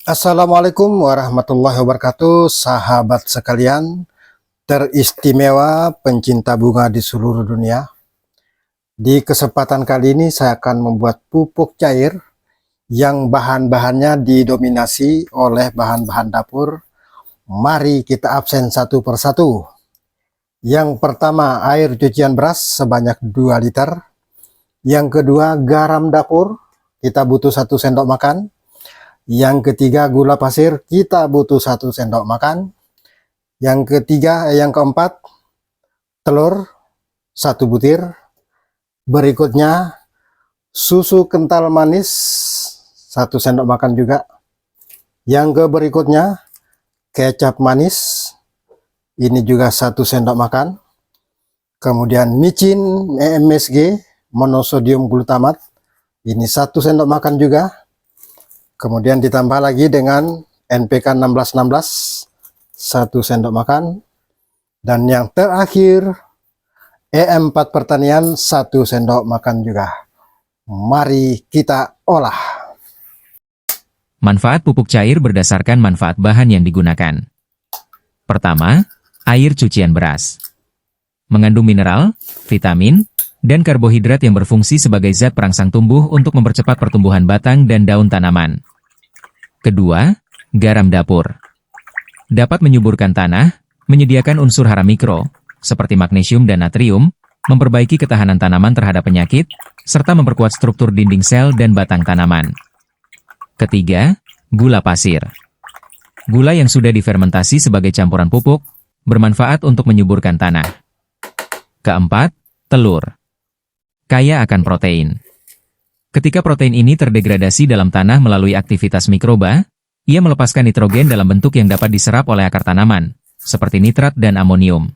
Assalamualaikum warahmatullahi wabarakatuh, sahabat sekalian teristimewa pencinta bunga di seluruh dunia. Di kesempatan kali ini saya akan membuat pupuk cair yang bahan-bahannya didominasi oleh bahan-bahan dapur. Mari kita absen satu persatu. Yang pertama, air cucian beras sebanyak 2 liter. Yang kedua, garam dapur, kita butuh 1 sendok makan. Yang ketiga, gula pasir, kita butuh 1 sendok makan. Yang keempat, telur 1 butir. Berikutnya, susu kental manis 1 sendok makan juga. Yang berikutnya, kecap manis, ini juga 1 sendok makan. Kemudian micin MSG, monosodium glutamat, ini 1 sendok makan juga. Kemudian ditambah lagi dengan NPK 1616, 1 sendok makan. Dan yang terakhir, EM4 pertanian 1 sendok makan juga. Mari kita olah. Manfaat pupuk cair berdasarkan manfaat bahan yang digunakan. Pertama, air cucian beras. Mengandung mineral, vitamin, dan karbohidrat yang berfungsi sebagai zat perangsang tumbuh untuk mempercepat pertumbuhan batang dan daun tanaman. Kedua, garam dapur. Dapat menyuburkan tanah, menyediakan unsur hara mikro, seperti magnesium dan natrium, memperbaiki ketahanan tanaman terhadap penyakit, serta memperkuat struktur dinding sel dan batang tanaman. Ketiga, gula pasir. Gula yang sudah difermentasi sebagai campuran pupuk, bermanfaat untuk menyuburkan tanah. Keempat, telur. Kaya akan protein. Ketika protein ini terdegradasi dalam tanah melalui aktivitas mikroba, ia melepaskan nitrogen dalam bentuk yang dapat diserap oleh akar tanaman, seperti nitrat dan amonium.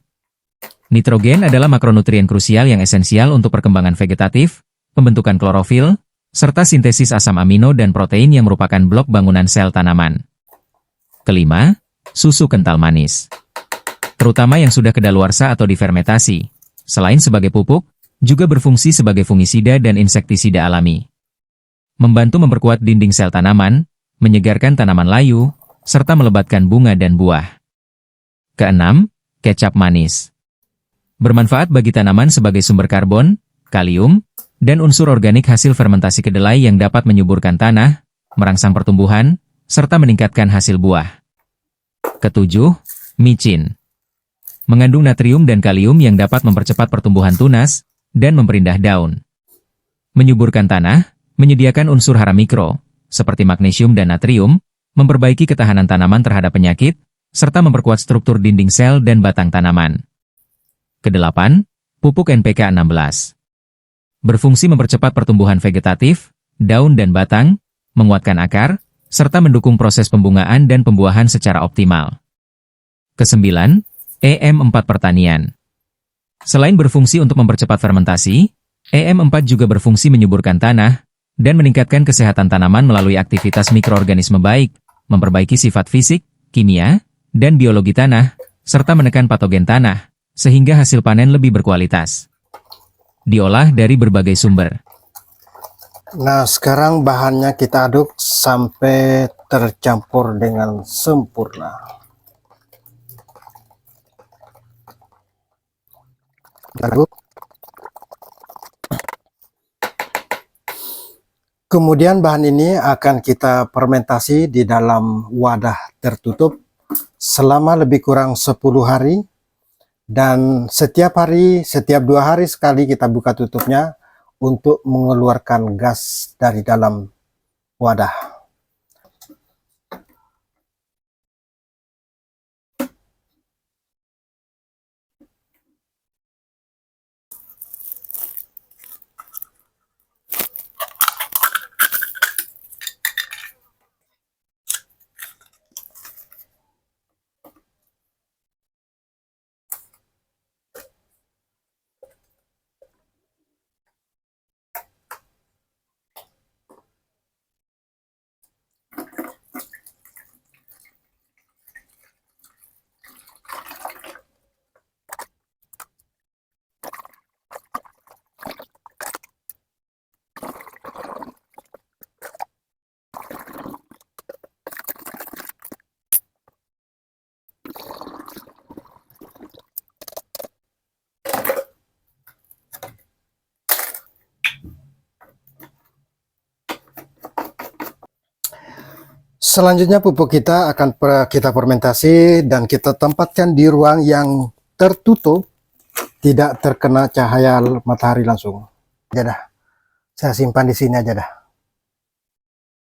Nitrogen adalah makronutrien krusial yang esensial untuk perkembangan vegetatif, pembentukan klorofil, serta sintesis asam amino dan protein yang merupakan blok bangunan sel tanaman. Kelima, susu kental manis. Terutama yang sudah kedaluarsa atau difermentasi, selain sebagai pupuk, juga berfungsi sebagai fungisida dan insektisida alami. Membantu memperkuat dinding sel tanaman, menyegarkan tanaman layu, serta melebatkan bunga dan buah. Keenam, kecap manis. Bermanfaat bagi tanaman sebagai sumber karbon, kalium, dan unsur organik hasil fermentasi kedelai yang dapat menyuburkan tanah, merangsang pertumbuhan, serta meningkatkan hasil buah. Ketujuh, micin. Mengandung natrium dan kalium yang dapat mempercepat pertumbuhan tunas dan memperindah daun. Menyuburkan tanah, menyediakan unsur hara mikro, seperti magnesium dan natrium, memperbaiki ketahanan tanaman terhadap penyakit, serta memperkuat struktur dinding sel dan batang tanaman. Kedelapan, pupuk NPK 16. Berfungsi mempercepat pertumbuhan vegetatif, daun dan batang, menguatkan akar, serta mendukung proses pembungaan dan pembuahan secara optimal. Kesembilan, EM4 pertanian. Selain berfungsi untuk mempercepat fermentasi, EM4 juga berfungsi menyuburkan tanah dan meningkatkan kesehatan tanaman melalui aktivitas mikroorganisme baik, memperbaiki sifat fisik, kimia, dan biologi tanah, serta menekan patogen tanah, sehingga hasil panen lebih berkualitas. Diolah dari berbagai sumber. Nah, sekarang bahannya kita aduk sampai tercampur dengan sempurna. Aduk. Kemudian bahan ini akan kita fermentasi di dalam wadah tertutup selama lebih kurang 10 hari. Dan setiap hari, setiap 2 hari sekali kita buka tutupnya untuk mengeluarkan gas dari dalam wadah. Selanjutnya pupuk kita akan kita fermentasi dan kita tempatkan di ruang yang tertutup, tidak terkena cahaya matahari langsung. Ya dah, saya simpan di sini aja dah.